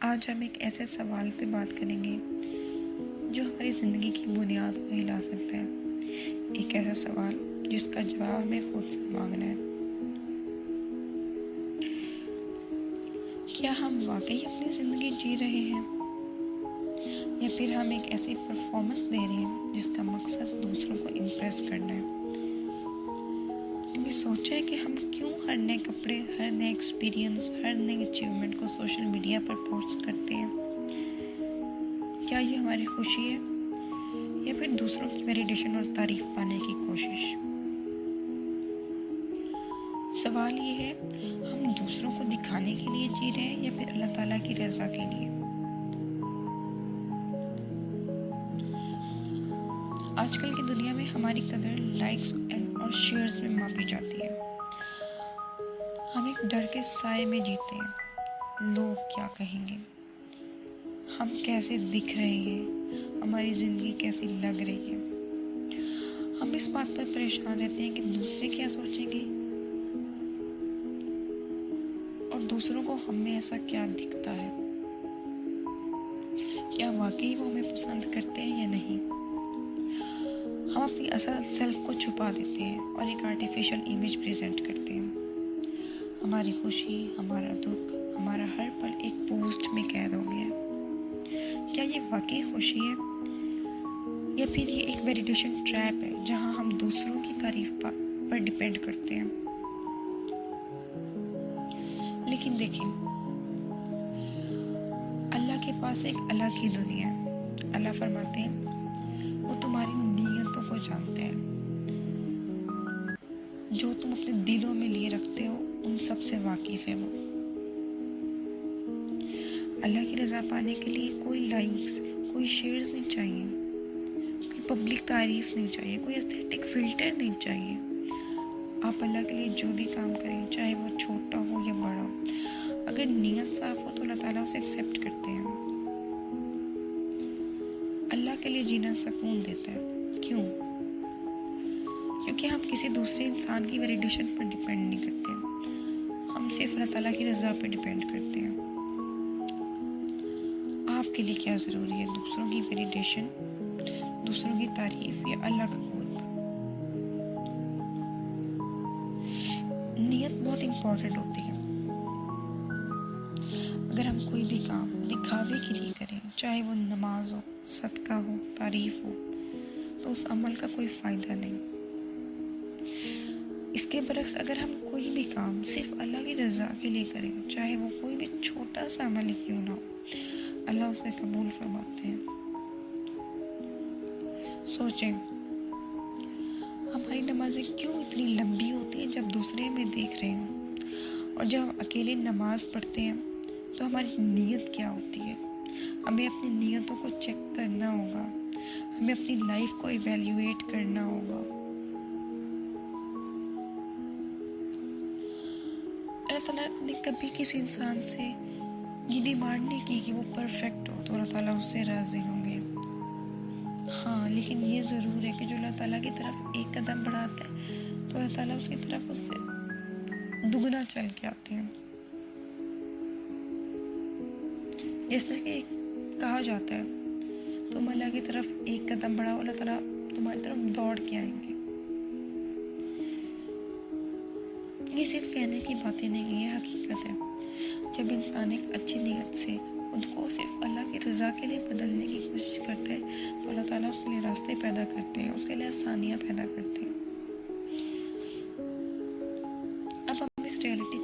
आज हम एक ऐसे सवाल पे बात करेंगे जो हमारी ज़िंदगी की बुनियाद को हिला सकता है। एक ऐसा सवाल जिसका जवाब हमें खुद से मांगना है। क्या हम वाकई अपनी ज़िंदगी जी रहे हैं, या फिर हम एक ऐसी परफॉर्मेंस दे रहे हैं जिसका मकसद दूसरों को इम्प्रेस करना है। कभी सोचा है कि हम क्यों हर नए कपड़े, हर नए एक्सपीरियंस, हर नई अचीवमेंट को सोशल मीडिया पर पोस्ट करते हैं? क्या ये हमारी खुशी है, या फिर दूसरों की वैलिडेशन और तारीफ पाने की कोशिश? सवाल ये है, हम दूसरों को दिखाने के लिए जी रहे हैं या फिर अल्लाह ताला की रज़ा के लिए? आजकल की दुनिया में हमारी कदर लाइक्स और शेयर्स में मापी जाती है। हम एक डर के साए में जीते हैं। लोग क्या कहेंगे, हम कैसे दिख रहे हैं, हमारी ज़िंदगी कैसी लग रही है। हम इस बात पर परेशान रहते हैं कि दूसरे क्या सोचेंगे, और दूसरों को हम में ऐसा क्या दिखता है। क्या वाकई वो हमें पसंद करते हैं या नहीं। हम अपनी असल सेल्फ को छुपा देते हैं और एक आर्टिफिशियल इमेज प्रेजेंट करते हैं। हमारी खुशी, हमारा दुख, हमारा हर पल एक पोस्ट में कैद हो गया है। क्या ये वाकई खुशी है, या फिर ये एक वैलिडेशन ट्रैप है जहां हम दूसरों की तारीफ पर डिपेंड करते हैं। लेकिन देखिए, अल्लाह के पास एक अलग ही दुनिया है। अल्लाह फरमाते हैं, वो तुम्हारी नीयतों को जानते हैं। जो तुम अपने दिलों में लिए रखते हो उन सब से वाकिफ है वो। अल्लाह की रज़ा पाने के लिए कोई लाइक्स, कोई शेयर्स नहीं चाहिए, कोई पब्लिक तारीफ नहीं चाहिए, कोई एस्थेटिक फिल्टर नहीं चाहिए। आप अल्लाह के लिए जो भी काम करें, चाहे वो छोटा हो या बड़ा हो, अगर नीयत साफ हो तो अल्लाह ताला उसे एक्सेप्ट करते हैं। अल्लाह के लिए जीना सुकून देता है। क्यों? क्योंकि हम किसी दूसरे इंसान की वैलिडेशन पर डिपेंड नहीं करते, हम सिर्फ अल्लाह ताला की रज़ा पर डिपेंड करते हैं। आपके लिए क्या ज़रूरी है, दूसरों की वैलिडेशन, दूसरों की तारीफ, या अल्लाह का कबूल? नीयत बहुत इम्पोर्टेंट होती है। अगर हम कोई भी काम दिखावे के लिए करें, चाहे वो नमाज हो, सदका हो, तारीफ हो, तो उस अमल का कोई फ़ायदा नहीं। इसके बरक्स अगर हम कोई भी काम सिर्फ अल्लाह की रज़ा के लिए करें, चाहे वो कोई भी छोटा सा अमल क्यों ना हो, अल्लाह उसे कबूल फरमाते हैं। सोचें, हमारी नमाज़ें क्यों इतनी लंबी होती हैं जब दूसरे हमें देख रहे हों, और जब हम अकेले नमाज पढ़ते हैं तो हमारी नीयत क्या होती है। हमें अपनी नीयतों को चेक करना होगा, हमें अपनी लाइफ को इवैल्यूएट करना होगा। अल्लाह ताला ने कभी किसी इंसान से ये डिमांड नहीं की कि वो परफेक्ट हो तो अल्लाह ताला उससे राज़ी होंगे। हाँ, लेकिन ये ज़रूर है कि जो अल्लाह ताला की तरफ एक कदम बढ़ाता है तो अल्लाह ताला उसकी तरफ उससे दुगना चल के आते हैं। जैसे कि कहा जाता है, तुम अल्लाह की तरफ एक कदम बढ़ाओ, अल्लाह ताला तुम्हारी तरफ दौड़ के आएंगे। ये सिर्फ कहने की बातें नहीं है, ये हकीकत है। जब इंसान एक अच्छी नीयत से खुद को सिर्फ अल्लाह की रज़ा के लिए बदलने की कोशिश करता है तो अल्लाह ताला उसके लिए रास्ते पैदा करते हैं, उसके लिए आसानियाँ पैदा करते हैं। अब हम इस रियलिटी